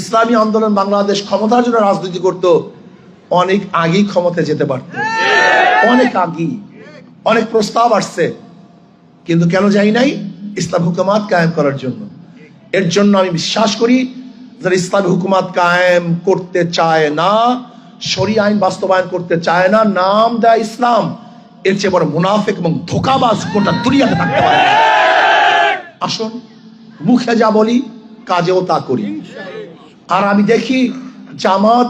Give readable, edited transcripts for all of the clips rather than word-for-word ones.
ইসলামী আন্দোলন বাংলাদেশ ক্ষমতার জন্য রাজনীতি করত, অনেক আগেই ক্ষমতায় যেতে পারত, অনেক আগেই। অনেক প্রস্তাব আসছে, কিন্তু কেন যাই নাই? ইসলাম হুকুমাত কায়েম করার জন্য। এর জন্য আমি বিশ্বাস করি, যারা ইসলামী হুকুমাত কায়েম করতে চায় না, শরিয়া আইন বাস্তবায়ন করতে চায় না, নাম দেয় ইসলাম, এর চেয়ে বড় মুনাফিক এবং ধোঁকাবাজ গোটা দুনিয়াতে থাকতে পারে না। আসুন, মুখে যা বলি কাজেও তা করি। আর আমি দেখি জামাত,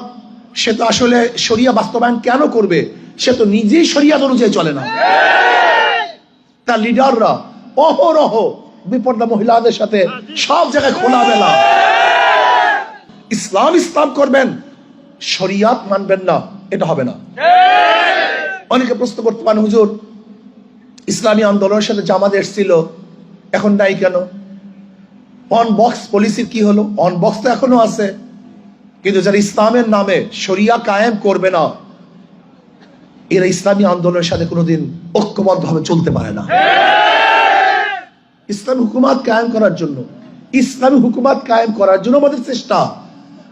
সে তো আসলে শরিয়া বাস্তবায়ন কেন করবে? সে তো নিজেই শরিয়াত অনুযায়ী চলে না। তার লিডাররা অহরহ বিপর্দা মহিলাদের সাথে সব জায়গায় খোলামেলা ইসলাম ইসলাম করবেন, শরিয়াত মানবেন না, এটা হবে না। অনেকে প্রশ্ন করতে পারেন, হুজুর ইসলামী আন্দোলনের সাথে জামাত এসেছিল, এখন নাই কেন? অন বক্স পলিসির কি হলো? অন বক্স তো এখনো আছে, কিন্তু যারা ইসলামের নামে শরিয়া কায়েম করবে না, এরা ইসলামী আন্দোলনের সাথে কোনোদিন ঐক্যবদ্ধভাবে চলতে পারে না। ইসলামী হুকুমাত কায়েম করার জন্য, ইসলামী হুকুমাত কায়েম করার জন্য আমাদের চেষ্টা।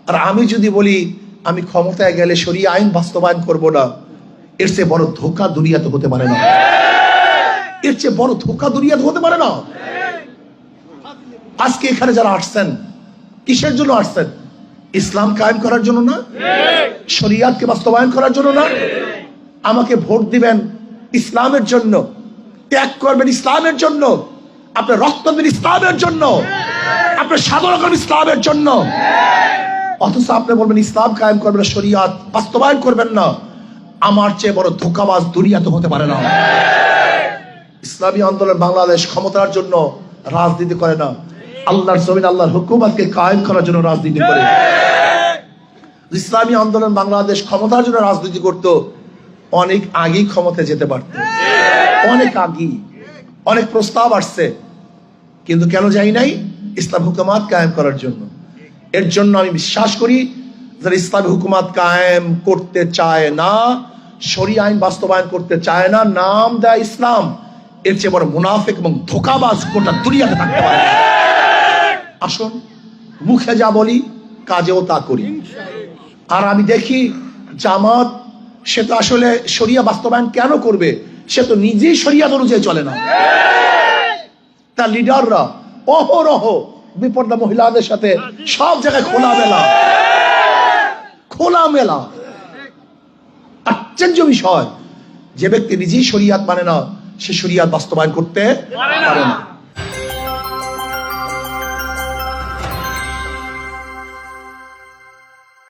আর আমি যদি বলি আমি ক্ষমতায় গেলে শরিয়া আইন বাস্তবায়ন করব না, এর চেয়ে বড় ধোঁকা দুনিয়াতে হতে পারে না। এর চেয়ে বড় ধোঁকা দুনিয়াতে হতে পারে না। আজকে এখানে যারা আসছেন, কিসের জন্য আসছেন? ইসলাম কায়েম করার জন্য না, শরিয়াতকে বাস্তবায়ন করার জন্য না। আমাকে ভোট দিবেন ইসলামের জন্য, ত্যাগ করবেন ইসলামের জন্য, আপনার রক্ত দেবেন ইসলামের জন্য, আপনার সাধনা করবেন ইসলামের জন্য। অথচ আপনি বলবেন ইসলাম কায়েম করবেন, শরিয়াত বাস্তবায়ন করবেন না। আমার চেয়ে বড় ধোঁকাবাজ দুনিয়াতে হতে পারে না। ইসলামী আন্দোলন বাংলাদেশ ক্ষমতার জন্য রাজনীতি করে না, আল্লাহর জমিন আল্লাহর হুকুমতকে কায়েম করার জন্য রাজনীতি করে। ইসলামী আন্দোলন বাংলাদেশ ক্ষমতার জন্য রাজনীতি করত, অনেক আগেই ক্ষমতায় যেতে পারত, অনেক আগেই। অনেক প্রস্তাব আসছে, কিন্তু কেন যাই নাই? ইসলাম হুকুমাত কায়েম করার জন্য। এর জন্য আমি বিশ্বাস করি, যারা ইসলামী হুকুমাত কায়েম করতে চায় না, শরিয়া আইন বাস্তবায়ন করতে চায় না, নাম দেয় ইসলাম, এর চেয়ে বড় মুনাফিক এবং ধোঁকাবাজ গোটা দুনিয়াতে থাকতে পারে না। আসুন, মুখে যা বলি কাজেও তা করি। আর আমি দেখি জামাত, সে তো আসলে শরিয়া বাস্তবায়ন কেন করবে? সে তো নিজেই শরিয়াত অনুযায়ী চলে না। তার লিডাররা অহরহ বিপর্দা মহিলাদের সাথে সব জায়গায় খোলামেলা খোলামেলা। আশ্চর্য বিষয়, যে ব্যক্তি নিজেই শরিয়াত মানে না, সে শরিয়াত বাস্তবায়ন করতে পারে না।